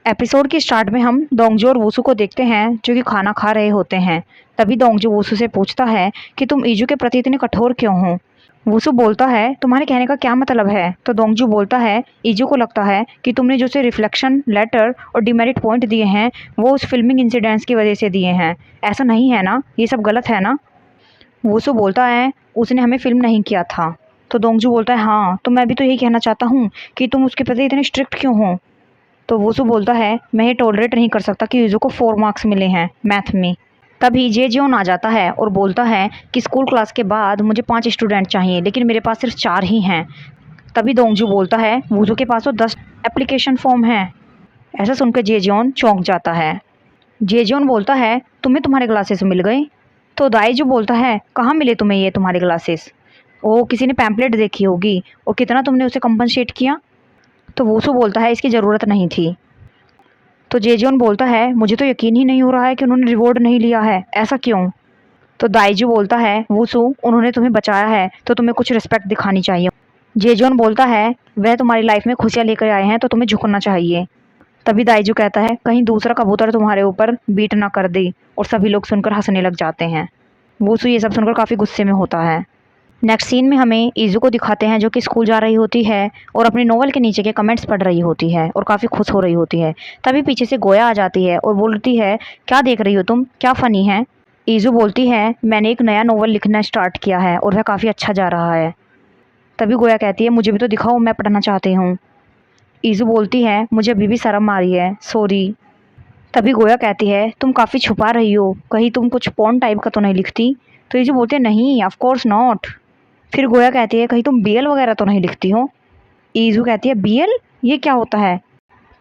Episode के start में हम दोंगजू और वुसु को देखते हैं जो कि खाना खा रहे होते हैं। तभी दोंगजू वुसु से पूछता है कि तुम ईजू के प्रति इतने कठोर क्यों हो। वुसु बोलता है तुम्हारे कहने का क्या मतलब है। तो दोंगजू बोलता है ईजू को लगता है कि तुमने जो उसे रिफ्लेक्शन लेटर और डिमेरिट पॉइंट दिए हैं वो उस फिल्मिंग इंसिडेंट्स की वजह से दिए हैं। ऐसा नहीं है ना, ये सब गलत है ना। वुसु बोलता है उसने हमें फिल्म नहीं किया था। तो दोंगजू बोलता है हाँ, तो मैं भी तो यही कहना चाहता हूँ कि तुम उसके प्रति इतने स्ट्रिक्ट क्यों हो। तो वुसु बोलता है मैं ये टॉलरेट नहीं कर सकता कि यूजू को 4 मार्क्स मिले हैं मैथ में। तभी जेजियोन आ जाता है और बोलता है कि स्कूल क्लास के बाद मुझे 5 स्टूडेंट चाहिए लेकिन मेरे पास सिर्फ 4 ही हैं। तभी दोंगजू बोलता है वुसु के पास तो 10 एप्लीकेशन फॉर्म हैं। ऐसा सुनकर जेजियोन चौंक जाता है। जेजियोन बोलता है तुम्हें तुम्हारे ग्लासेस मिल गए। तो दाइजू बोलता है कहाँ मिले तुम्हें ये तुम्हारे ग्लासेस। ओ किसी ने पैम्पलेट देखी होगी। और कितना तुमने उसे कंपनसेट किया। तो वुसु बोलता है इसकी ज़रूरत नहीं थी। तो जेजियोन बोलता है मुझे तो यकीन ही नहीं हो रहा है कि उन्होंने रिवॉर्ड नहीं लिया है, ऐसा क्यों। तो दाइजू बोलता है वुसु उन्होंने तुम्हें बचाया है तो तुम्हें कुछ रिस्पेक्ट दिखानी चाहिए। जेजियोन बोलता है वह तुम्हारी लाइफ में खुशियाँ लेकर आए हैं तो तुम्हें झुकना चाहिए। तभी दाइजू कहता है कहीं दूसरा कबूतर तुम्हारे ऊपर बीट ना कर दे। और सभी लोग सुनकर हंसने लग जाते हैं। वुसु ये सब सुनकर काफ़ी गुस्से में होता है। नेक्स्ट सीन में हमें ईजू को दिखाते हैं जो कि स्कूल जा रही होती है और अपनी नोवेल के नीचे के कमेंट्स पढ़ रही होती है और काफ़ी खुश हो रही होती है। तभी पीछे से गोया आ जाती है और बोलती है क्या देख रही हो तुम, क्या फ़नी है। ईजू बोलती है मैंने एक नया नोवेल लिखना स्टार्ट किया है और वह काफ़ी अच्छा जा रहा है। तभी गोया कहती है मुझे भी तो दिखाओ, मैं पढ़ना चाहती हूँ। ईजू बोलती है मुझे अभी भी शर्म आ रही है, सॉरी। तभी गोया कहती है तुम काफ़ी छुपा रही हो, कहीं तुम कुछ पॉर्न टाइप का तो नहीं लिखती। तो ईजू बोलती है नहीं, ऑफ कोर्स नॉट। फिर गोया कहती है कहीं तुम बीएल वगैरह तो नहीं लिखती हो। ईजू कहती है बीएल, ये क्या होता है।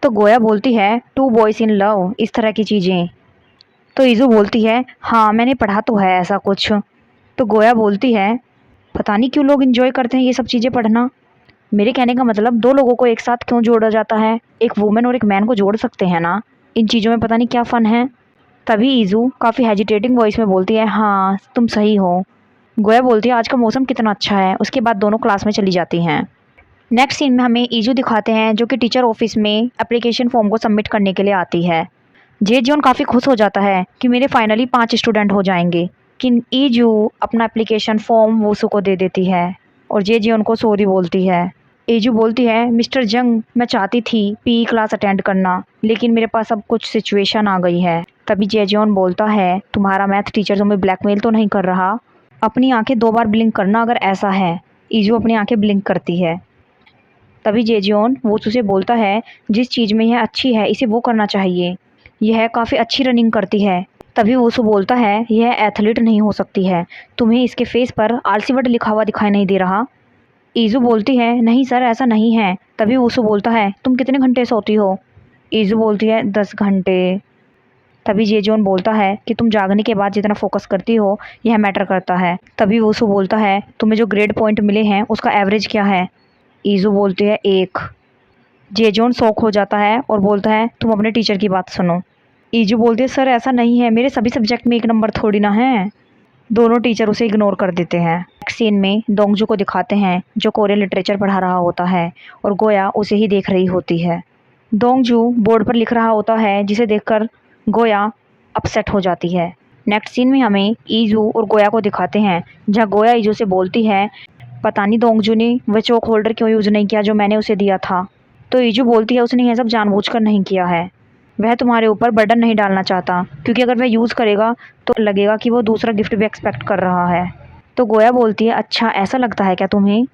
तो गोया बोलती है टू बॉयज इन लव, इस तरह की चीज़ें। तो ईजू बोलती है हाँ मैंने पढ़ा तो है ऐसा कुछ। तो गोया बोलती है पता नहीं क्यों लोग इन्जॉय करते हैं ये सब चीज़ें पढ़ना। मेरे कहने का मतलब दो लोगों को एक साथ क्यों जोड़ा जाता है, एक वुमेन और एक मैन को जोड़ सकते हैं ना। इन चीज़ों में पता नहीं क्या फ़न है। तभी ईजू काफ़ी हेजिटेटिंग वॉइस में बोलती है हाँ तुम सही हो। गोया बोलती है आज का मौसम कितना अच्छा है। उसके बाद दोनों क्लास में चली जाती हैं। नेक्स्ट सीन में हमें ईजू दिखाते हैं जो कि टीचर ऑफिस में एप्लीकेशन फॉर्म को सबमिट करने के लिए आती है। जेजियोन काफ़ी खुश हो जाता है कि मेरे फाइनली 5 स्टूडेंट हो जाएंगे। कि ईजू अपना एप्लीकेशन फॉर्म वुसु को दे देती है और जेजियोन को सॉरी बोलती है। ईजू बोलती है मिस्टर जंग मैं चाहती थी पीई क्लास अटेंड करना लेकिन मेरे पास अब कुछ सिचुएशन आ गई है। तभी जेजियोन बोलता है तुम्हारा मैथ टीचर तुम्हें ब्लैकमेल तो नहीं कर रहा। अपनी आंखें 2 बार ब्लिंक करना अगर ऐसा है। ईजू अपनी आंखें ब्लिंक करती है। तभी जेजियोन वुसु से बोलता है जिस चीज़ में यह अच्छी है इसे वो करना चाहिए, यह काफ़ी अच्छी रनिंग करती है। तभी वुसु बोलता है यह एथलीट नहीं हो सकती है, तुम्हें इसके फेस पर आलसी वर्ड लिखा हुआ दिखाई नहीं दे रहा। ईजू बोलती है नहीं सर ऐसा नहीं है। तभी वुसु बोलता है तुम कितने घंटे सोती हो। ईजू बोलती है 10 घंटे। तभी जेजोन बोलता है कि तुम जागने के बाद जितना फोकस करती हो यह मैटर करता है। तभी वुसु बोलता है तुम्हें जो ग्रेड पॉइंट मिले हैं उसका एवरेज क्या है। ईजू बोलती है 1। जेजोन शॉक हो जाता है और बोलता है तुम अपने टीचर की बात सुनो। ईजू बोलती है सर ऐसा नहीं है, मेरे सभी सब्जेक्ट में 1 नंबर थोड़ी ना है। दोनों टीचर उसे इग्नोर कर देते हैं। नेक्स्ट सीन में दोंगजू को दिखाते हैं जो कोरियन लिटरेचर पढ़ा रहा होता है और गोया उसे ही देख रही होती है। दोंगजू बोर्ड पर लिख रहा होता है जिसे देखकर गोया अपसेट हो जाती है। नेक्स्ट सीन में हमें ईजू और गोया को दिखाते हैं जहाँ गोया ईजू से बोलती है पता नहीं दोंगजू ने वह चौक होल्डर क्यों यूज़ नहीं किया जो मैंने उसे दिया था। तो ईजू बोलती है उसने यह सब जानबूझकर नहीं किया है, वह तुम्हारे ऊपर बर्डन नहीं डालना चाहता क्योंकि अगर वह यूज़ करेगा तो लगेगा कि वो दूसरा गिफ्ट भी एक्सपेक्ट कर रहा है। तो गोया बोलती है अच्छा ऐसा लगता है क्या तुम्हें,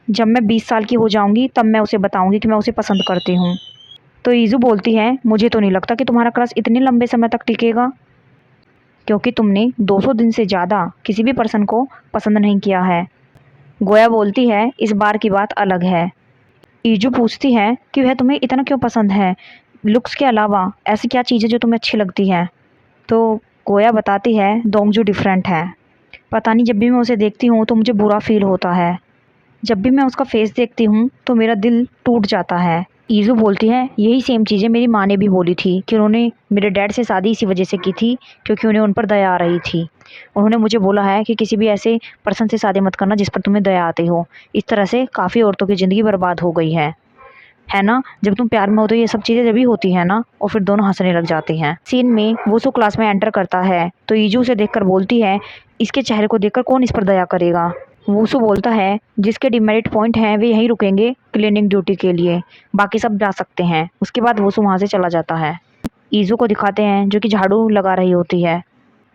जब मैं 20 साल की हो जाऊंगी तब मैं उसे बताऊंगी कि मैं उसे पसंद करती हूँ। तो ईजू बोलती है मुझे तो नहीं लगता कि तुम्हारा क्रश इतने लंबे समय तक टिकेगा क्योंकि तुमने 200 दिन से ज़्यादा किसी भी पर्सन को पसंद नहीं किया है। गोया बोलती है इस बार की बात अलग है। ईजू पूछती है कि वह तुम्हें इतना क्यों पसंद है, लुक्स के अलावा ऐसी क्या चीज़ है जो तुम्हें अच्छी लगती है। तो गोया बताती है दोंगजू डिफरेंट है, पता नहीं जब भी मैं उसे देखती हूँ तो मुझे बुरा फील होता है, जब भी मैं उसका फेस देखती हूँ तो मेरा दिल टूट जाता है। ईजू बोलती है यही सेम चीज़ें मेरी माँ ने भी बोली थी कि उन्होंने मेरे डैड से शादी इसी वजह से की थी क्योंकि उन्हें उन पर दया आ रही थी। उन्होंने मुझे बोला है कि किसी भी ऐसे पर्सन से शादी मत करना जिस पर तुम्हें दया आती हो। इस तरह से काफ़ी औरतों की ज़िंदगी बर्बाद हो गई है। है ना, जब तुम प्यार में हो तो ये सब चीज़ें जब ही होती है ना। और फिर दोनों हंसने लग जाती हैं। सीन में वुसु क्लास में एंटर करता है तो ईजू उसे देखकर बोलती है, इसके चेहरे को देखकर कौन इस पर दया करेगा। वुसु बोलता है, जिसके डिमेरिट पॉइंट हैं वे यहीं रुकेंगे क्लीनिंग ड्यूटी के लिए, बाकी सब जा सकते हैं। उसके बाद वुसु वहाँ से चला जाता है। ईजू को दिखाते हैं जो कि झाड़ू लगा रही होती है।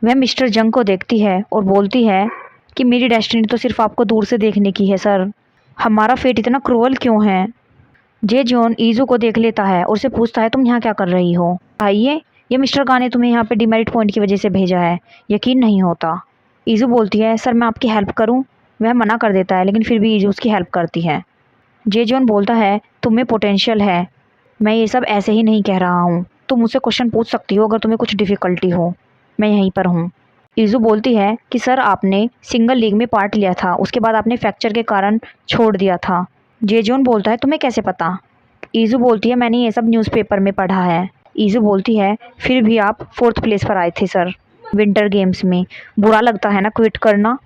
वह मिस्टर जंग को देखती है और बोलती है कि मेरी डेस्टिनी तो सिर्फ आपको दूर से देखने की है सर, हमारा फेट इतना क्रूअल क्यों है। जे जॉन ईजू को देख लेता है और उसे पूछता है, तुम यहाँ क्या कर रही हो। आइए, ये मिस्टर गा ने तुम्हें यहाँ पे डिमेरिट पॉइंट की वजह से भेजा है, यकीन नहीं होता। ईजू बोलती है, सर मैं आपकी हेल्प करूँ। वह मना कर देता है लेकिन फिर भी ईजू उसकी हेल्प करती है। जे जॉन बोलता है, तुम्हें पोटेंशियल है, मैं ये सब ऐसे ही नहीं कह रहा हूँ, तुम मुझसे क्वेश्चन पूछ सकती हो अगर तुम्हें कुछ डिफ़िकल्टी हो, मैं यहीं पर हूँ। ईजू बोलती है कि सर आपने सिंगल लीग में पार्ट लिया था, उसके बाद आपने फ्रैक्चर के कारण छोड़ दिया था। जेजॉन बोलता है, तुम्हें कैसे पता। ईजू बोलती है, मैंने ये सब न्यूज़पेपर में पढ़ा है। ईजू बोलती है, फिर भी आप 4th प्लेस पर आए थे सर विंटर गेम्स में, बुरा लगता है ना क्विट करना।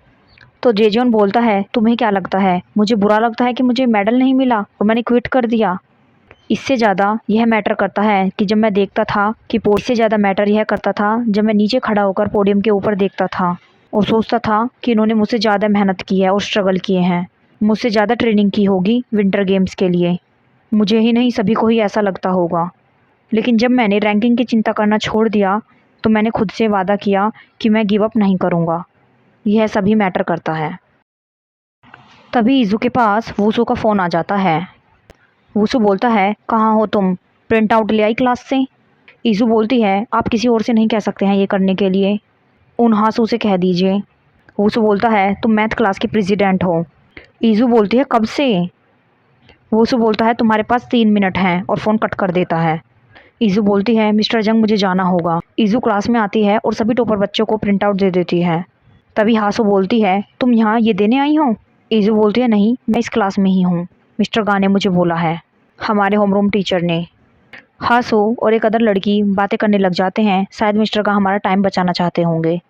तो जेजॉन बोलता है, तुम्हें क्या लगता है मुझे बुरा लगता है कि मुझे मेडल नहीं मिला और मैंने क्विट कर दिया। इससे ज़्यादा यह मैटर करता है कि जब मैं देखता था कि से ज़्यादा मैटर यह करता था जब मैं नीचे खड़ा होकर पोडियम के ऊपर देखता था और सोचता था कि इन्होंने मुझसे ज़्यादा मेहनत की है और स्ट्रगल किए हैं, मुझसे ज़्यादा ट्रेनिंग की होगी विंटर गेम्स के लिए। मुझे ही नहीं सभी को ही ऐसा लगता होगा। लेकिन जब मैंने रैंकिंग की चिंता करना छोड़ दिया तो मैंने खुद से वादा किया कि मैं गिव अप नहीं करूँगा। यह सभी मैटर करता है। तभी ईजू के पास वूसू का फ़ोन आ जाता है। वूसू बोलता है, कहाँ हो तुम, प्रिंट आउट ले आई क्लास से। ईजू बोलती है, आप किसी और से नहीं कह सकते हैं ये करने के लिए, उन हासू से कह दीजिए। वूसू बोलता है, तुम मैथ क्लास की प्रेसिडेंट हो। ईजू बोलती है, कब से। वूसू बोलता है, तुम्हारे पास 3 मिनट हैं और फ़ोन कट कर देता है। ईजू बोलती है, मिस्टर जंग मुझे जाना होगा। ईजू क्लास में आती है और सभी टॉपर बच्चों को प्रिंट आउट दे देती है। तभी हासू बोलती है, तुम यहाँ ये देने आई हो। ईजू बोलती है, नहीं मैं इस क्लास में ही हूँ, मिस्टर गा ने मुझे बोला है, हमारे होमरूम टीचर ने। हासू और एक अदर लड़की बातें करने लग जाते हैं, शायद मिस्टर गा हमारा टाइम बचाना चाहते होंगे,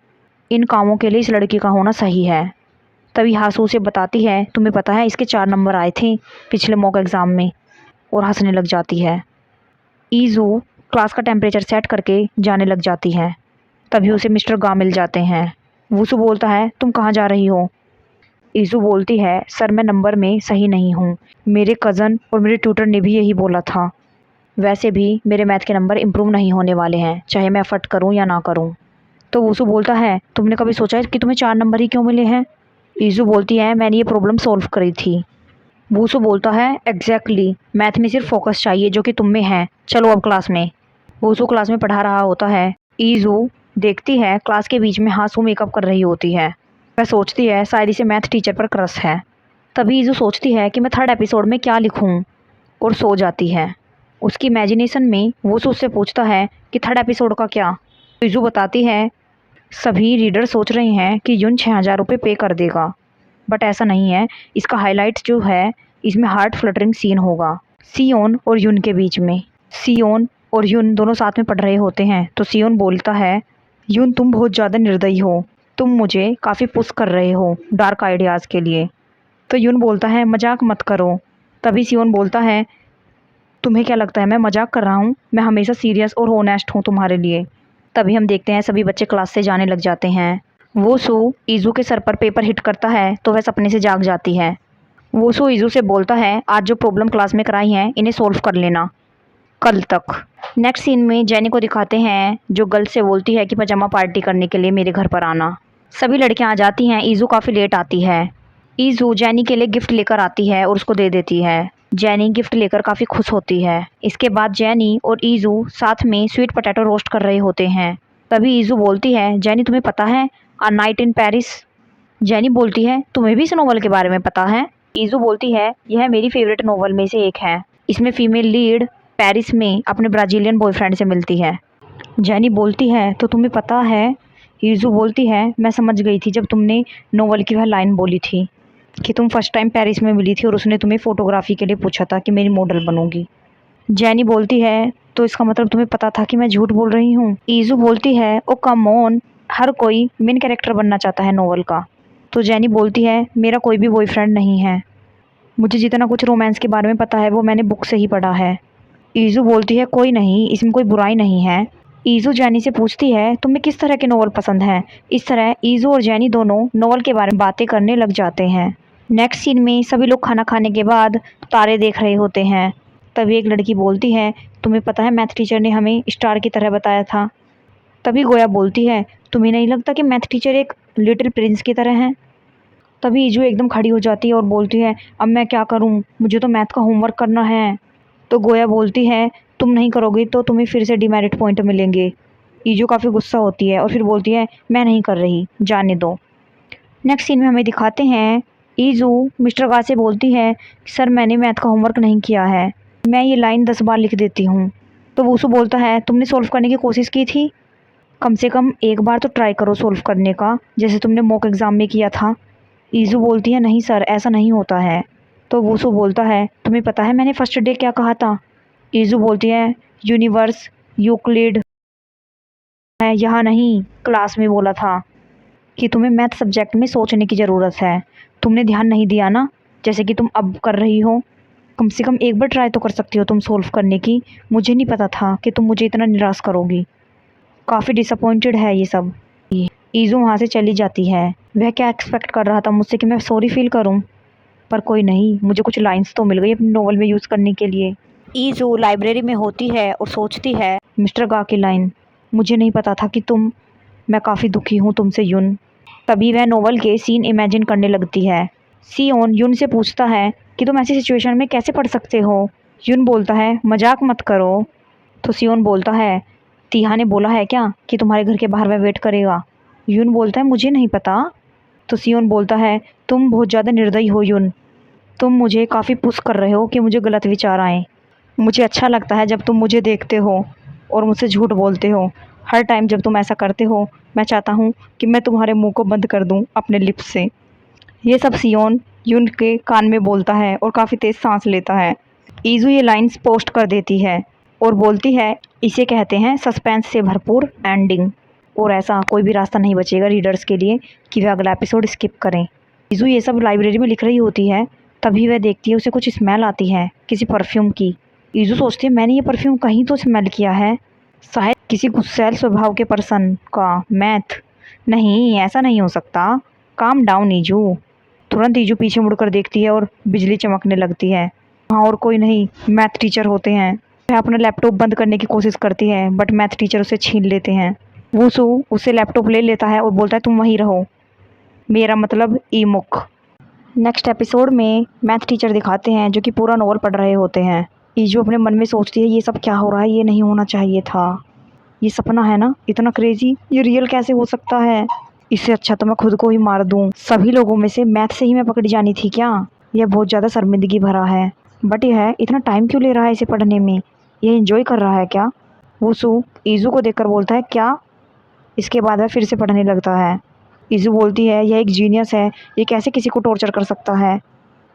इन कामों के लिए इस लड़की का होना सही है। तभी हासू उसे बताती है, तुम्हें पता है इसके 4 नंबर आए थे पिछले मॉक एग्ज़ाम में, और हंसने लग जाती है। ईजू क्लास का टेम्परेचर सेट करके जाने लग जाती है। तभी उसे मिस्टर गा मिल जाते हैं। वूसू बोलता है, तुम कहाँ जा रही हो। ईजू बोलती है, सर मैं नंबर में सही नहीं हूँ, मेरे कज़न और मेरे ट्यूटर ने भी यही बोला था, वैसे भी मेरे मैथ के नंबर इम्प्रूव नहीं होने वाले हैं चाहे मैं एफर्ट करूँ या ना करूँ। तो वूसू बोलता है, तुमने कभी सोचा है कि तुम्हें 4 नंबर ही क्यों मिले हैं। ईजू बोलती है, मैंने ये प्रॉब्लम सॉल्व करी थी। वूसू बोलता है, एग्जैक्टली मैथ में सिर्फ फोकस चाहिए जो कि तुम में है, चलो अब क्लास में। वूसू क्लास में पढ़ा रहा होता है। ईजू देखती है क्लास के बीच में हासू मेकअप कर रही होती है। वह सोचती है शायद इसे मैथ टीचर पर क्रश है। तभी ईजू सोचती है कि मैं 3rd एपिसोड में क्या लिखूं, और सो जाती है। उसकी इमेजिनेशन में वूसू उससे पूछता है कि 3rd एपिसोड का क्या। ईजू बताती है, सभी रीडर सोच रहे हैं कि युन 6000 रुपये पे कर देगा, बट ऐसा नहीं है। इसका हाईलाइट जो है इसमें हार्ट फ्लटरिंग सीन होगा सियोन और युन के बीच में। सियोन और युन दोनों साथ में पढ़ रहे होते हैं तो सियोन बोलता है, युन तुम बहुत ज़्यादा निर्दयी हो, तुम मुझे काफ़ी पुश कर रहे हो डार्क आइडियाज़ के लिए। तो युन बोलता है, मजाक मत करो। तभी सियोन बोलता है, तुम्हें क्या लगता है मैं मजाक कर रहा हूँ, मैं हमेशा सीरियस और होनेस्ट हूँ तुम्हारे लिए। तभी हम देखते हैं सभी बच्चे क्लास से जाने लग जाते हैं। वूसू ईजू के सर पर पेपर हिट करता है तो वह सपने से जाग जाती है। वूसू ईजू से बोलता है, आज जो प्रॉब्लम क्लास में कराई हैं इन्हें सॉल्व कर लेना कल तक। नेक्स्ट सीन में जेनी को दिखाते हैं जो गर्ल से बोलती है कि पजामा पार्टी करने के लिए मेरे घर पर आना। सभी लड़कियां आ जाती हैं, ईजू काफ़ी लेट आती है। ईजू जेनी के लिए गिफ्ट लेकर आती है और उसको दे देती है। जेनी गिफ्ट लेकर काफ़ी खुश होती है। इसके बाद जेनी और ईजू साथ में स्वीट पोटैटो रोस्ट कर रहे होते हैं। तभी ईजू बोलती है, जेनी तुम्हें पता है a night in Paris. Jenny बोलती है, तुम्हें भी इस नॉवल के बारे में पता है। ईजू बोलती है, यह मेरी फेवरेट नॉवल में से एक है, इसमें फीमेल लीड पेरिस में अपने ब्राज़ीलियन बॉयफ्रेंड से मिलती है। जेनी बोलती है, तो तुम्हें पता है। ईजू बोलती है, मैं समझ गई थी जब तुमने नॉवल की वह लाइन बोली थी कि तुम फर्स्ट टाइम पेरिस में मिली थी और उसने तुम्हें फ़ोटोग्राफी के लिए पूछा था कि मेरी मॉडल बनोगी। जेनी बोलती है, तो इसका मतलब तुम्हें पता था कि मैं झूठ बोल रही हूँ। ईजू बोलती है, ओ कम ऑन, हर कोई मेन कैरेक्टर बनना चाहता है नॉवल का। तो जेनी बोलती है, मेरा कोई भी बॉयफ्रेंड नहीं है। मुझे जितना कुछ रोमांस के बारे में पता है वो मैंने बुक से ही पढ़ा है। ईज़ू बोलती है कोई नहीं, इसमें कोई बुराई नहीं है। ईज़ू जैनी से पूछती है तुम्हें किस तरह के नॉवल पसंद हैं। इस तरह ईज़ू और जैनी दोनों नॉवल के बारे में बातें करने लग जाते हैं। नेक्स्ट सीन में सभी लोग खाना खाने के बाद तारे देख रहे होते हैं। तभी एक लड़की बोलती है तुम्हें पता है मैथ टीचर ने हमें स्टार की तरह बताया था। तभी गोया बोलती है तुम्हें नहीं लगता कि मैथ टीचर एक लिटिल प्रिंस की तरह हैं। तभी ईजू एकदम खड़ी हो जाती है और बोलती है अब मैं क्या करूं, मुझे तो मैथ का होमवर्क करना है। तो गोया बोलती है तुम नहीं करोगी तो तुम्हें फिर से डिमेरिट पॉइंट मिलेंगे। ईजू काफ़ी गुस्सा होती है और फिर बोलती है मैं नहीं कर रही, जाने दो। नेक्स्ट सीन में हमें दिखाते हैं ईजू मिस्टर गा से बोलती है सर मैंने मैथ का होमवर्क नहीं किया है, मैं ये लाइन 10 बार लिख देती हूँ। तो वूसू बोलता है तुमने सॉल्व करने की कोशिश की थी, कम से कम एक बार तो ट्राई करो सॉल्व करने का, जैसे तुमने मॉक एग्ज़ाम में किया था। ईजू बोलती है नहीं सर ऐसा नहीं होता है। तो वूसू बोलता है तुम्हें पता है मैंने फर्स्ट डे क्या कहा था। ईजू बोलती है यूनिवर्स यूक्लिड है, यहाँ नहीं क्लास में बोला था कि तुम्हें मैथ सब्जेक्ट में सोचने की ज़रूरत है। तुमने ध्यान नहीं दिया ना, जैसे कि तुम अब कर रही हो। कम से कम एक बार ट्राई तो कर सकती हो तुम सोल्व करने की। मुझे नहीं पता था कि तुम मुझे इतना निराश करोगी। काफ़ी डिसअपॉइंटेड है ये सब। ईजू वहाँ से चली जाती है। वह क्या एक्सपेक्ट कर रहा था मुझसे कि मैं सॉरी फील करूँ, पर कोई नहीं, मुझे कुछ लाइंस तो मिल गई अपनी नॉवल में यूज़ करने के लिए। ईजू लाइब्रेरी में होती है और सोचती है मिस्टर गा की लाइन मुझे नहीं पता था कि तुम, मैं काफ़ी दुखी हूँ तुमसे युन। तभी वह नॉवल के सीन इमेजिन करने लगती है। सियोन युन से पूछता है कि तुम ऐसी सिचुएशन में कैसे पढ़ सकते हो। युन बोलता है मजाक मत करो। तो सियोन बोलता है तिहा ने बोला है क्या कि तुम्हारे घर के बाहर वह वेट करेगा। युन बोलता है मुझे नहीं पता। तो सियोन बोलता है तुम बहुत ज़्यादा निर्दयी हो युन, तुम मुझे काफ़ी पुश कर रहे हो कि मुझे गलत विचार आए। मुझे अच्छा लगता है जब तुम मुझे देखते हो और मुझसे झूठ बोलते हो। हर टाइम जब तुम ऐसा करते हो मैं चाहता हूँ कि मैं तुम्हारे मुंह को बंद कर दूँ अपने लिप्स से। ये सब सियोन युन के कान में बोलता है और काफ़ी तेज़ सांस लेता है। ईजू ये लाइंस पोस्ट कर देती है और बोलती है इसे कहते हैं सस्पेंस से भरपूर एंडिंग, और ऐसा कोई भी रास्ता नहीं बचेगा रीडर्स के लिए कि वे अगला एपिसोड स्किप करें। ईजू ये सब लाइब्रेरी में लिख रही होती है, तभी वह देखती है उसे कुछ स्मेल आती है किसी परफ्यूम की। ईजू सोचती है मैंने ये परफ्यूम कहीं तो स्मेल किया है, शायद किसी गुस्सैल स्वभाव के पर्सन का। मैथ नहीं, ऐसा नहीं हो सकता। Calm down ईजू। तुरंत ईजू पीछे मुड़कर देखती है और बिजली चमकने लगती है। हाँ और कोई नहीं, मैथ टीचर होते हैं। वह अपना लैपटॉप बंद करने की कोशिश करती है बट मैथ टीचर उसे छीन लेते हैं। वूसू उससे लैपटॉप ले लेता है और बोलता है तुम वहीं रहो, मेरा मतलब ईमुक। नेक्स्ट एपिसोड में मैथ टीचर दिखाते हैं जो कि पूरा नॉवल पढ़ रहे होते हैं। ईजू अपने मन में सोचती है ये सब क्या हो रहा है, ये नहीं होना चाहिए था, ये सपना है ना, इतना क्रेजी, ये रियल कैसे हो सकता है। इससे अच्छा तो मैं खुद को ही मार दूं। सभी लोगों में से मैथ से ही मैं पकड़ी जानी थी क्या। यह बहुत ज़्यादा शर्मिंदगी भरा है। बट यह है इतना टाइम क्यों ले रहा है इसे पढ़ने में, ये एंजॉय कर रहा है क्या। वूसू ईजू को देखकर बोलता है क्या। इसके बाद वह फिर से पढ़ने लगता है। ईजू बोलती है यह एक जीनियस है, ये कैसे किसी को टॉर्चर कर सकता है।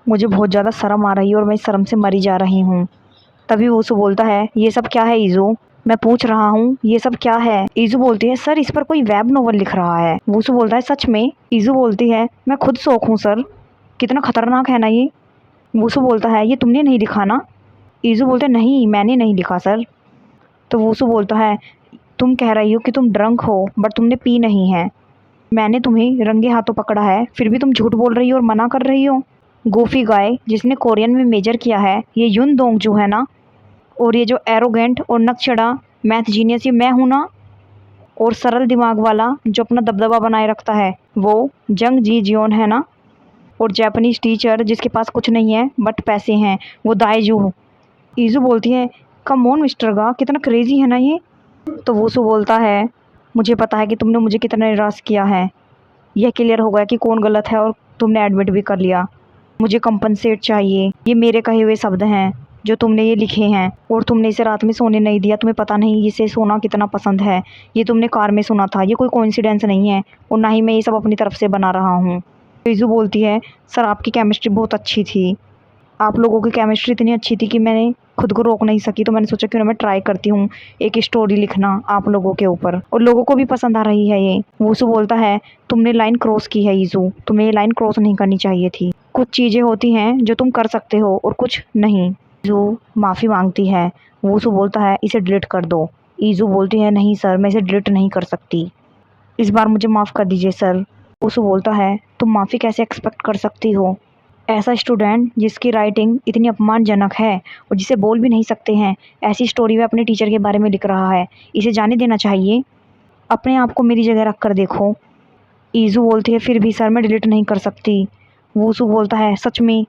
मुझे बहुत ज़्यादा शर्म आ रही है और मैं इस शर्म से मरी जा रही हूँ। तभी वूसू बोलता है ये सब क्या है ईजू, मैं पूछ रहा हूँ ये सब क्या है। ईजू बोलती है सर इस पर कोई वेब नॉवल लिख रहा है। वूसू बोलता है सच में। ईजू बोलती है मैं खुद शौक हूँ सर, कितना खतरनाक है ना ये। वूसू बोलता है ये तुमने नहीं लिखा ना। ईजू बोलता है नहीं मैंने नहीं लिखा सर। तो वूसू बोलता है तुम कह रही हो कि तुम ड्रंक हो बट तुमने पी नहीं है, मैंने तुम्हें रंगे हाथों पकड़ा है फिर भी तुम झूठ बोल रही हो और मना कर रही हो। गोफी गाय जिसने कोरियन में मेजर किया है ये युन दोंगजू है ना, और ये जो एरोगेंट और नकचढ़ा मैथ जीनियस ये मैं हूँ ना, और सरल दिमाग वाला जो अपना दबदबा बनाए रखता है वो जंग जी जियोन है ना, और जापानीज टीचर जिसके पास कुछ नहीं है बट पैसे हैं वो दाएजू। ईजू बोलती है कम ऑन मिस्टर गा, कितना क्रेजी है ना ये। तो वूसू बोलता है मुझे पता है कि तुमने मुझे कितना निराश किया है, यह क्लियर हो गया कि कौन गलत है और तुमने एडमिट भी कर लिया। मुझे कंपनसेट चाहिए, ये मेरे कहे हुए शब्द हैं जो तुमने ये लिखे हैं, और तुमने इसे रात में सोने नहीं दिया, तुम्हें पता नहीं इसे सोना कितना पसंद है। ये तुमने कार में सुना था, ये कोई कोइंसिडेंस नहीं है और ना ही मैं ये सब अपनी तरफ से बना रहा हूँ। ईजू बोलती है सर आपकी केमिस्ट्री बहुत अच्छी थी, आप लोगों की केमिस्ट्री इतनी अच्छी थी कि मैंने खुद को रोक नहीं सकी, तो मैंने सोचा क्यों ना मैं ट्राई करती हूँ एक स्टोरी लिखना आप लोगों के ऊपर, और लोगों को भी पसंद आ रही है ये। वूसू बोलता है तुमने लाइन क्रॉस की है ईजू, तुम्हें ये लाइन क्रॉस नहीं करनी चाहिए थी। कुछ चीज़ें होती हैं जो तुम कर सकते हो और कुछ नहीं। ईज़ू माफ़ी मांगती है। वूसू बोलता है इसे डिलीट कर दो। ईज़ू बोलती है नहीं सर, मैं इसे डिलीट नहीं कर सकती, इस बार मुझे माफ़ कर दीजिए सर। वूसू बोलता है तुम माफ़ी कैसे एक्सपेक्ट कर सकती हो? ऐसा स्टूडेंट जिसकी राइटिंग इतनी अपमानजनक है और जिसे बोल भी नहीं सकते हैं, ऐसी स्टोरी वह अपने टीचर के बारे में लिख रहा है, इसे जाने देना चाहिए। अपने आप को मेरी जगह रख कर देखो। ईज़ू बोलती है फिर भी सर मैं डिलीट नहीं कर सकती। वूसू बोलता है सच में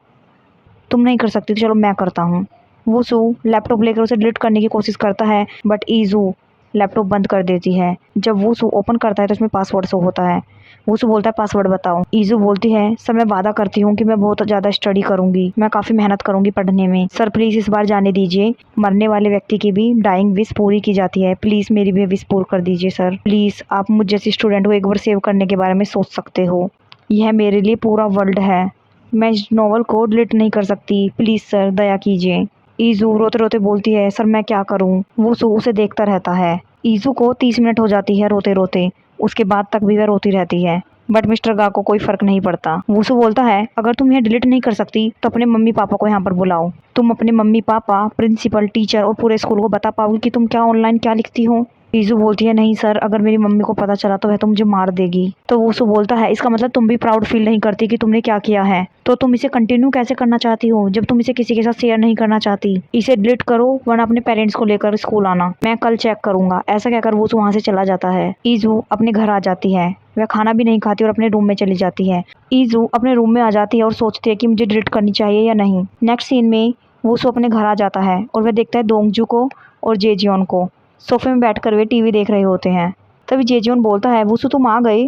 तुम नहीं कर सकती तो चलो मैं करता हूँ। वूसू लैपटॉप लेकर उसे डिलीट करने की कोशिश करता है बट ईज़ू लैपटॉप बंद कर देती है। जब वूसू ओपन करता है तो उसमें पासवर्ड शो होता है। वूसू बोलता है पासवर्ड बताओ। ईज़ू बोलती है सर मैं वादा करती हूँ कि मैं बहुत ज़्यादा स्टडी करूँगी, मैं काफ़ी मेहनत करूँगी पढ़ने में। सर प्लीज़ इस बार जाने दीजिए, मरने वाले व्यक्ति की भी डाइंग विश पूरी की जाती है, प्लीज़ मेरी भी विश पूरी कर दीजिए सर। प्लीज़ आप मुझ जैसी स्टूडेंट को एक बार सेव करने के बारे में सोच सकते हो, यह मेरे लिए पूरा वर्ल्ड है, मैं इस नॉवल को डिलीट नहीं कर सकती, प्लीज़ सर दया कीजिए। ईज़ू रोते रोते बोलती है सर मैं क्या करूँ। वूसू उसे देखता रहता है। ईज़ू को 30 मिनट हो जाती है रोते रोते, उसके बाद तक भी वह रोती रहती है बट मिस्टर गा को कोई फ़र्क नहीं पड़ता। वूसू बोलता है अगर तुम यह डिलीट नहीं कर सकती तो अपने मम्मी पापा को यहाँ पर बुलाओ, तुम अपने मम्मी पापा, प्रिंसिपल, टीचर और पूरे स्कूल को बता पाओगी कि तुम क्या ऑनलाइन क्या लिखती हो। ईज़ू बोलती है नहीं सर, अगर मेरी मम्मी को पता चला तो वह तो मुझे मार देगी। तो वूसू बोलता है इसका मतलब तुम भी प्राउड फील नहीं करती कि तुमने क्या किया है, तो तुम इसे कंटिन्यू कैसे करना चाहती हो जब तुम इसे किसी के साथ शेयर नहीं करना चाहती। इसे डिलीट करो वरना अपने पेरेंट्स को लेकर स्कूल आना, मैं कल चेक करूंगा। ऐसा कहकर वूसू वहाँ से चला जाता है। ईज़ू अपने घर आ जाती है, वह खाना भी नहीं खाती और अपने रूम में चली जाती है। ईज़ू अपने रूम में आ जाती है और सोचती है कि मुझे डिलीट करनी चाहिए या नहीं। नेक्स्ट सीन में वूसू अपने घर आ जाता है और वह देखता है दोंगजू को और जेजियोन को सोफे में बैठकर वे टीवी देख रहे होते हैं। तभी जेजियोन बोलता है वूसू तुम आ गए।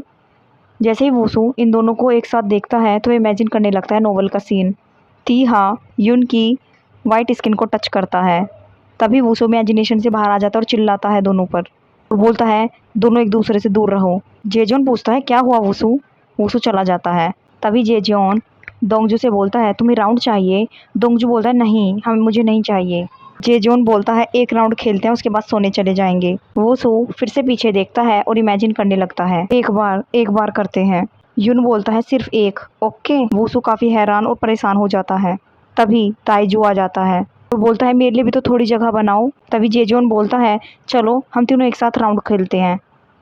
जैसे ही वूसू इन दोनों को एक साथ देखता है तो इमेजिन करने लगता है नोवेल का सीन। तीहा युन की वाइट स्किन को टच करता है। तभी वूसू इमेजिनेशन से बाहर आ जाता है और चिल्लाता है दोनों पर और बोलता है दोनों एक दूसरे से दूर रहो। जेजियोन पूछता है क्या हुआ वूसू। वूसू चला जाता है। तभी जेजियोन दोंगजू से बोलता है तुम्हें राउंड चाहिए। दोंगजू बोलता है नहीं हम मुझे नहीं चाहिए। जेजोन बोलता है एक राउंड खेलते हैं उसके बाद सोने चले जाएंगे। वो सो फिर से पीछे देखता है और इमेजिन करने लगता है एक बार करते हैं। युन बोलता है सिर्फ एक, ओके। वूसू काफी हैरान और परेशान हो जाता है। तभी ताइजू आ जाता है और बोलता है मेरे लिए भी तो थोड़ी जगह बनाओ। तभी जेजोन बोलता है चलो हम तीनों एक साथ राउंड खेलते हैं।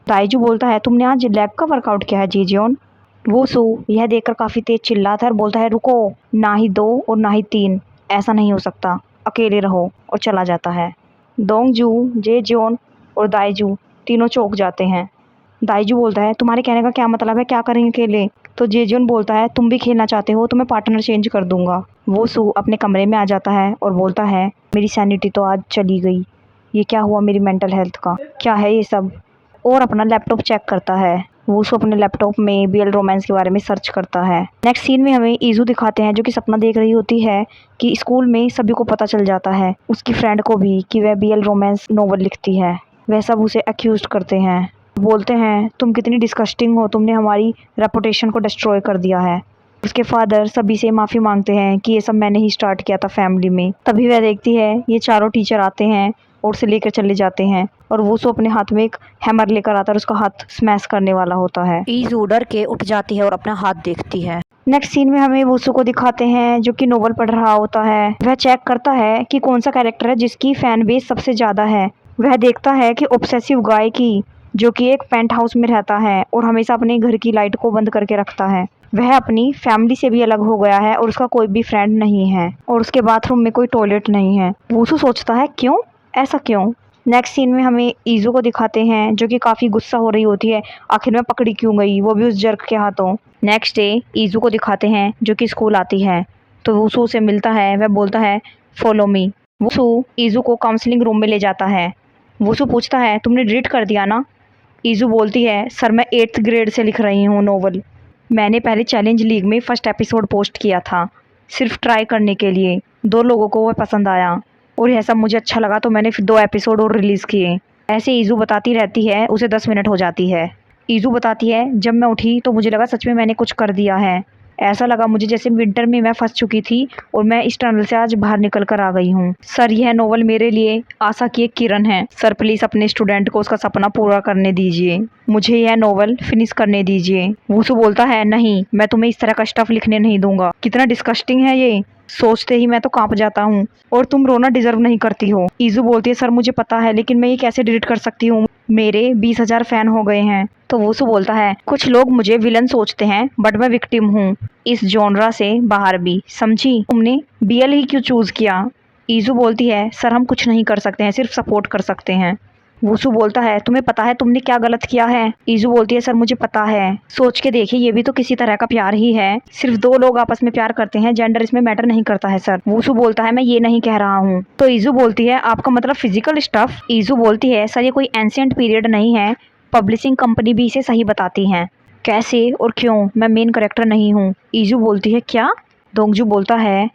ताइजू बोलता है तुमने आज लैब का वर्कआउट किया है जेजोन। वूसू यह देखकर काफी तेज चिल्लाता है और बोलता है रुको, ना ही 2 और ना ही 3, ऐसा नहीं हो सकता, अकेले रहो, और चला जाता है। दोंगजू, जेजोन और दाइजू तीनों चौंक जाते हैं। दाइजू बोलता है तुम्हारे कहने का क्या मतलब है, क्या करेंगे अकेले। तो जेजोन बोलता है तुम भी खेलना चाहते हो तो मैं पार्टनर चेंज कर दूंगा। वो सू अपने कमरे में आ जाता है और बोलता है मेरी सैनिटी तो आज चली गई, ये क्या हुआ मेरी मेंटल हेल्थ का, क्या है ये सब। और अपना लैपटॉप चेक करता है। वो उसको अपने लैपटॉप में बीएल रोमांस के बारे में सर्च करता है। नेक्स्ट सीन में हमें ईजू दिखाते हैं जो कि सपना देख रही होती है कि स्कूल में सभी को पता चल जाता है, उसकी फ्रेंड को भी, कि वह बीएल रोमांस नोवेल लिखती है। वह सब उसे अक्यूज करते हैं, बोलते हैं तुम कितनी डिस्कस्टिंग हो, तुमने हमारी रेपुटेशन को डिस्ट्रॉय कर दिया है। उसके फादर सभी से माफ़ी मांगते हैं कि ये सब मैंने ही स्टार्ट किया था फैमिली में। तभी वह देखती है ये चारों टीचर आते हैं और उसे लेकर चले जाते हैं और वो अपने हाथ में एक हैमर लेकर आता है और उसका हाथ स्मैश करने वाला होता है। ईजू डर के उठ जाती है और अपना हाथ देखती है। नेक्स्ट सीन में हमें वूसू को दिखाते हैं जो कि नोवेल पढ़ रहा होता है। वह चेक करता है कि कौन सा कैरेक्टर है जिसकी फैन बेस सबसे ज़्यादा है। वह देखता है कि ऑब्सेसिव गाय की, जो कि एक पेंट हाउस में रहता है और हमेशा अपने घर की लाइट को बंद करके रखता है। वह अपनी फैमिली से भी अलग हो गया है और उसका कोई भी फ्रेंड नहीं है और उसके बाथरूम में कोई टॉयलेट नहीं है। वूसू सोचता है क्यों, ऐसा क्यों। नेक्स्ट सीन में हमें ईजू को दिखाते हैं जो कि काफ़ी गुस्सा हो रही होती है, आखिर में पकड़ी क्यों गई, वो भी उस जर्क के हाथों। नेक्स्ट डे ईजू को दिखाते हैं जो कि स्कूल आती है तो वूसू से मिलता है। वह बोलता है फॉलो मी। वूसू ईजू को काउंसलिंग रूम में ले जाता है। वूसू पूछता है तुमने डिलीट कर दिया ना। ईजू बोलती है सर मैं 8th ग्रेड से लिख रही हूँ नोवेल, मैंने पहले चैलेंज लीग में फर्स्ट एपिसोड पोस्ट किया था सिर्फ ट्राई करने के लिए, 2 लोगों को वह पसंद आया और यह सब मुझे अच्छा लगा तो मैंने फिर 2 एपिसोड और रिलीज़ किए। ऐसे ईजू बताती रहती है, उसे 10 मिनट हो जाती है। ईजू बताती है जब मैं उठी तो मुझे लगा सच में मैंने कुछ कर दिया है, ऐसा लगा मुझे जैसे विंटर में मैं फंस चुकी थी और मैं इस टनल से आज बाहर निकल कर आ गई हूँ। सर, यह नोवेल मेरे लिए आशा की एक किरण है। सर, प्लीज अपने स्टूडेंट को उसका सपना पूरा करने दीजिए। मुझे यह नोवेल फिनिश करने दीजिए। वुसु बोलता है, नहीं, मैं तुम्हें इस तरह का स्टफ लिखने नहीं दूंगा। कितना डिस्कस्टिंग है ये, सोचते ही मैं तो कांप जाता हूँ। और तुम रोना डिजर्व नहीं करती हो। ईजू बोलती है, सर मुझे पता है, लेकिन मैं ये कैसे डिलीट कर सकती हूँ, मेरे 20,000 फैन हो गए हैं। तो वुसु बोलता है, कुछ लोग मुझे विलन सोचते हैं, बट मैं विक्टिम हूँ इस जॉनरा से बाहर भी, समझी? तुमने बीएल ही क्यों चूज किया? ईजू बोलती है, सर हम कुछ नहीं कर सकते हैं, सिर्फ सपोर्ट कर सकते हैं। वुसु बोलता है, तुम्हें पता है तुमने क्या गलत किया है? ईजू बोलती है, सर मुझे पता है। सोच के देखिए, ये भी तो किसी तरह का प्यार ही है। सिर्फ दो लोग आपस में प्यार करते हैं, जेंडर इसमें मैटर नहीं करता है सर। वुसु बोलता है, मैं ये नहीं कह रहा हूँ। तो ईजू बोलती है, आपका मतलब फिजिकल स्टफ? ईजू बोलती है, सर ये कोई एंशिएंट पीरियड नहीं है, पब्लिशिंग कंपनी भी इसे सही बताती है। कैसे और क्यों? मैं मेन कैरेक्टर नहीं हूँ। ईजू बोलती है, क्या? दोंगजू बोलता है,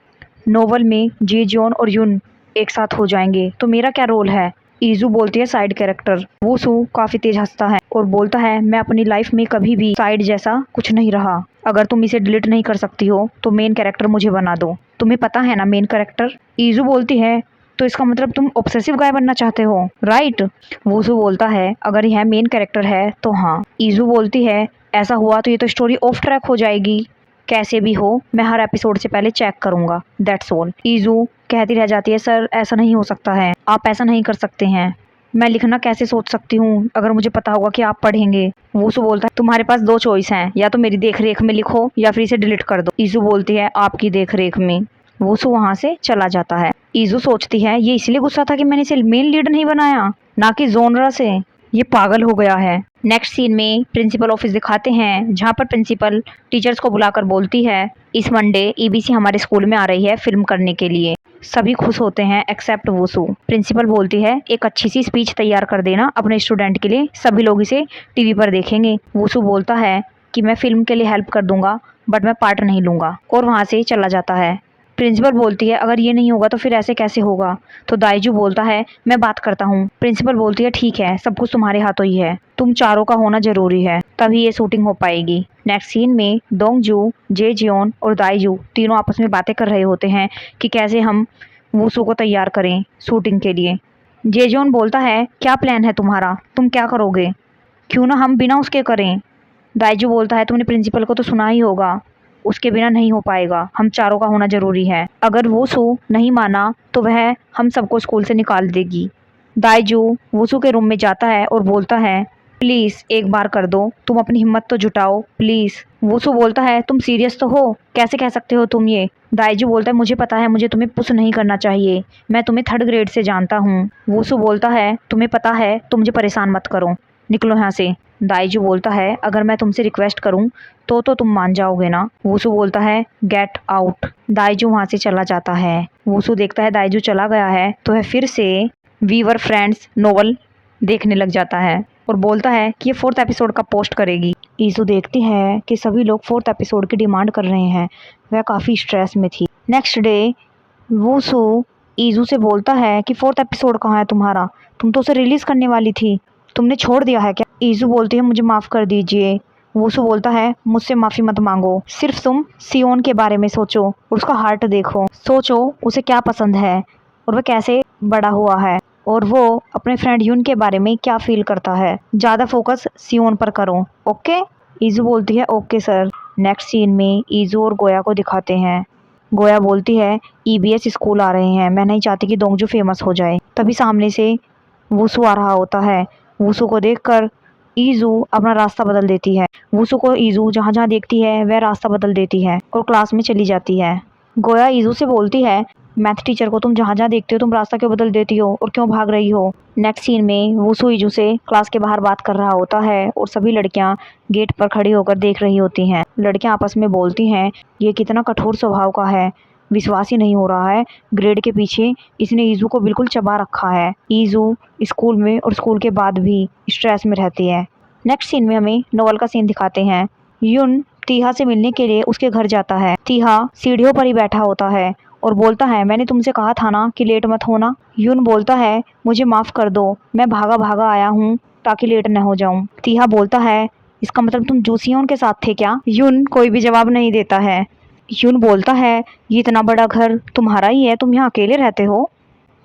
नोवेल में जेजोन और युन एक साथ हो जाएंगे, तो मेरा क्या रोल है? ईजू बोलती है, साइड कैरेक्टर। वुसु काफी तेज हंसता है और बोलता है, मैं अपनी लाइफ में कभी भी साइड जैसा कुछ नहीं रहा। अगर तुम इसे डिलीट नहीं कर सकती हो तो मेन कैरेक्टर मुझे बना दो। तुम्हें पता है ना मेन कैरेक्टर? ईजू बोलती है, तो इसका मतलब तुम ऑब्सेसिव गाय बनना चाहते हो, राइट? वुसु बोलता है, अगर यह मेन कैरेक्टर है तो हाँ। ईजू बोलती है, ऐसा हुआ तो ये तो स्टोरी ऑफ ट्रैक हो जाएगी। कैसे भी हो, मैं हर एपिसोड से पहले चेक करूंगा, दैट्स ऑल। ईजू कहती रह जाती है, सर ऐसा नहीं हो सकता है, आप ऐसा नहीं कर सकते हैं। मैं लिखना कैसे सोच सकती हूँ अगर मुझे पता होगा कि आप पढ़ेंगे? वुसु बोलता है, तुम्हारे पास दो चॉइस हैं, या तो मेरी देख रेख में लिखो या फिर इसे डिलीट कर दो। ईजू बोलती है, आपकी देख रेख में। वुसु वहां से चला जाता है। ईजू सोचती है, ये इसलिए गुस्सा था कि मैंने इसे मेन लीड नहीं बनाया, ना कि जोनरा से। ये पागल हो गया है। नेक्स्ट सीन में प्रिंसिपल ऑफिस दिखाते हैं, जहाँ पर प्रिंसिपल टीचर्स को बुलाकर बोलती है, इस मंडे ईबीसी हमारे स्कूल में आ रही है फिल्म करने के लिए। सभी खुश होते हैं एक्सेप्ट वुसु। प्रिंसिपल बोलती है, एक अच्छी सी स्पीच तैयार कर देना अपने स्टूडेंट के लिए, सभी लोग इसे टीवी पर देखेंगे। वुसु बोलता है कि मैं फिल्म के लिए हेल्प कर दूंगा, बट मैं पार्ट नहीं लूंगा, और वहाँ से चला जाता है। प्रिंसिपल बोलती है, अगर ये नहीं होगा तो फिर ऐसे कैसे होगा? तो दाइजू बोलता है, मैं बात करता हूँ। प्रिंसिपल बोलती है, ठीक है, सब कुछ तुम्हारे हाथों ही है, तुम चारों का होना जरूरी है, तभी ये शूटिंग हो पाएगी। नेक्स्ट सीन में दोंगजू, जेजियोन और दाइजू तीनों आपस में बातें कर रहे होते हैं कि कैसे हम वुसु को तैयार करें शूटिंग के लिए। जेजियोन बोलता है, क्या प्लान है तुम्हारा, तुम क्या करोगे? क्यों ना हम बिना उसके करें। दाइजू बोलता है, तुमने प्रिंसिपल को तो सुना ही होगा, उसके बिना नहीं हो पाएगा, हम चारों का होना जरूरी है। अगर वुसु नहीं माना तो वह हम सबको स्कूल से निकाल देगी। दाइजू वुसु के रूम में जाता है और बोलता है, प्लीज एक बार कर दो, तुम अपनी हिम्मत तो जुटाओ प्लीज। वुसु बोलता है, तुम सीरियस तो हो, कैसे कह सकते हो तुम ये? दाइजू बोलता है, मुझे पता है मुझे तुम्हें पुश नहीं करना चाहिए, मैं तुम्हें थर्ड ग्रेड से जानता हूँ। वुसु बोलता है, तुम्हें पता है, तुम मुझे परेशान मत करो, निकलो यहाँ से। दाइजू बोलता है, अगर मैं तुमसे रिक्वेस्ट करूं तो तुम मान जाओगे ना? वुसु बोलता है, गेट आउट। दाइजू वहां से चला जाता है। वुसु देखता है दाइजू चला गया है तो वह फिर से वी वर फ्रेंड्स नोवेल देखने लग जाता है और बोलता है कि ये 4th एपिसोड का पोस्ट करेगी। ईजू देखती है कि सभी लोग 4th एपिसोड की डिमांड कर रहे हैं, वह काफ़ी स्ट्रेस में थी। नेक्स्ट डे वुसु ईजू से बोलता है कि 4th एपिसोड कहाँ है तुम्हारा, तुम तो उसे रिलीज करने वाली थी, तुमने छोड़ दिया है क्या? ईजू बोलती है, मुझे माफ़ कर दीजिए। वुसु बोलता है, मुझसे माफ़ी मत मांगो, सिर्फ तुम सियोन के बारे में सोचो और उसका हार्ट देखो, सोचो उसे क्या पसंद है और वह कैसे बड़ा हुआ है और वो अपने फ्रेंड युन के बारे में क्या फील करता है, ज़्यादा फोकस सियोन पर करो, ओके? ईजू बोलती है, ओके सर। नेक्स्ट सीन में ईजू और गोया को दिखाते हैं। गोया बोलती है, ईबीएस स्कूल आ रहे हैं, मैं नहीं चाहती कि दोंगजू फेमस हो जाए। तभी सामने से वुसु आ रहा होता है। वुसु को देखकर ईजू अपना रास्ता बदल देती है। वुसु को ईजू जहाँ जहाँ देखती है वह रास्ता बदल देती है और क्लास में चली जाती है। गोया ईजू से बोलती है, मैथ टीचर को तुम जहाँ जहाँ देखती हो तुम रास्ता क्यों बदल देती हो और क्यों भाग रही हो? नेक्स्ट सीन में वुसु ईजू से क्लास के बाहर बात कर रहा होता है और सभी लड़कियां गेट पर खड़ी होकर देख रही होती हैं। लड़कियां आपस में बोलती हैं, ये कितना कठोर स्वभाव का है, विश्वास ही नहीं हो रहा है, ग्रेड के पीछे इसने ईजू को बिल्कुल चबा रखा है। ईजू स्कूल में और स्कूल के बाद भी स्ट्रेस में रहती है। नेक्स्ट सीन में हमें नोवेल का सीन दिखाते हैं। युन तीहा से मिलने के लिए उसके घर जाता है। तीहा सीढ़ियों पर ही बैठा होता है और बोलता है, मैंने तुमसे कहा था ना कि लेट मत होना। युन बोलता है, मुझे माफ़ कर दो, मैं भागा भागा आया हूँ ताकि लेट न हो जाऊँ। तीहा बोलता है, इसका मतलब तुम जूसियोन के साथ थे क्या? यून कोई भी जवाब नहीं देता है। यून बोलता है, ये इतना बड़ा घर तुम्हारा ही है, तुम यहाँ अकेले रहते हो?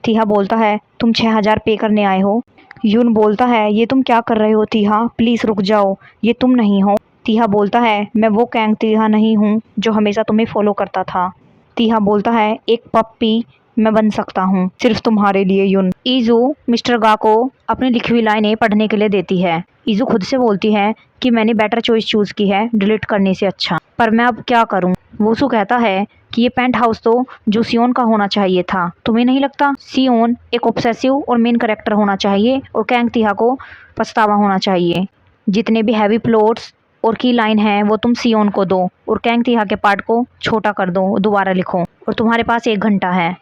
तीहा बोलता है, तुम 6000 पे करने आए हो। यून बोलता है, ये तुम क्या कर रहे हो तीहा, प्लीज रुक जाओ, ये तुम नहीं हो। तीहा बोलता है, मैं वो कैंग तीहा नहीं हूँ जो हमेशा तुम्हें फॉलो करता था। तीहा बोलता है, एक पप्पी मैं बन सकता हूँ सिर्फ तुम्हारे लिए यून। ईजू मिस्टर गा को अपनी लिखी हुई लाइनें पढ़ने के लिए देती है। ईजू खुद से बोलती है कि मैंने बेटर चॉइस चूज की है डिलीट करने से अच्छा, पर मैं अब क्या करूँ। वूसू कहता है कि ये पेंट हाउस तो जो सियोन का होना चाहिए था, तुम्हें नहीं लगता? सियोन एक ऑब्सेसिव और मेन कैरेक्टर होना चाहिए और कैंग तीहा को पछतावा होना चाहिए। जितने भी हैवी प्लॉट्स और की लाइन है वो तुम सियोन को दो और कैंग तीहा के पार्ट को छोटा कर दो, दोबारा लिखो और तुम्हारे पास 1 घंटा है।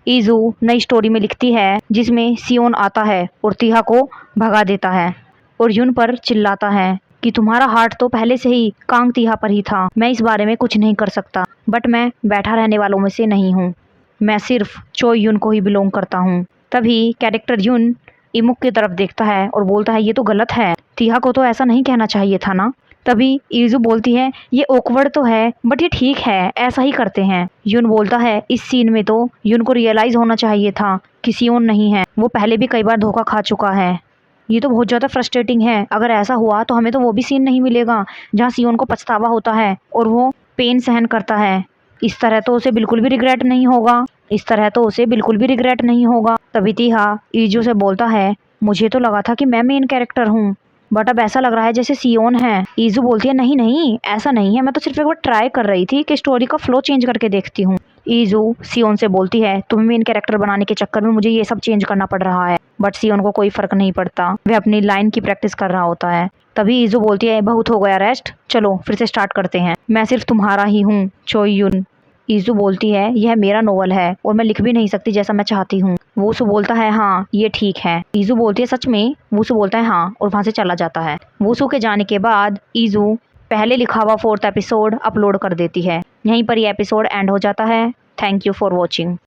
ईजू नई स्टोरी में लिखती है जिसमें सियोन आता है और तीहा को भगा देता है और यून पर चिल्लाता है कि तुम्हारा हार्ट तो पहले से ही कांग तीहा पर ही था, मैं इस बारे में कुछ नहीं कर सकता, बट मैं बैठा रहने वालों में से नहीं हूँ, मैं सिर्फ चोय यून को ही बिलोंग करता हूँ। तभी कैरेक्टर यून इमुक की तरफ देखता है और बोलता है, ये तो गलत है, तीहा को तो ऐसा नहीं कहना चाहिए था ना। तभी ईजू बोलती है, ये ऑकवर्ड तो है बट ये ठीक है, ऐसा ही करते हैं। यून बोलता है, इस सीन में तो यून को रियलाइज होना चाहिए था कि सियोन नहीं है, वो पहले भी कई बार धोखा खा चुका है। ये तो बहुत ज़्यादा फ्रस्ट्रेटिंग है, अगर ऐसा हुआ तो हमें तो वो भी सीन नहीं मिलेगा जहाँ सियोन को पछतावा होता है और वो पेन सहन करता है। इस तरह तो उसे बिल्कुल भी रिग्रेट नहीं होगा, इस तरह तो उसे बिल्कुल भी रिग्रेट नहीं होगा। तभी तीहा ईजू से बोलता है, मुझे तो लगा था कि मैं मेन कैरेक्टर हूँ बट अब ऐसा लग रहा है जैसे सियोन है। ईजू बोलती है, नहीं नहीं ऐसा नहीं है, मैं तो सिर्फ एक बार ट्राई कर रही थी कि स्टोरी का फ्लो चेंज करके देखती हूँ। ईजू सियोन से बोलती है, तुम्हें मेन कैरेक्टर बनाने के चक्कर में मुझे ये सब चेंज करना पड़ रहा है, बट सियोन को कोई फर्क नहीं पड़ता, वह अपनी लाइन की प्रैक्टिस कर रहा होता है। तभी ईजू बोलती है, बहुत हो गया रेस्ट, चलो फिर से स्टार्ट करते हैं, मैं सिर्फ तुम्हारा ही हूँ चोय यून। ईजू बोलती है, यह मेरा नोवेल है और मैं लिख भी नहीं सकती जैसा मैं चाहती हूँ। वूसू बोलता है, हाँ ये ठीक है। ईजू बोलती है, सच में? वूसू बोलता है, हाँ, और वहाँ से चला जाता है। वूसू के जाने के बाद ईजू पहले लिखा हुआ 4th एपिसोड अपलोड कर देती है। यहीं पर यह एपिसोड एंड हो जाता है। Thank you for watching.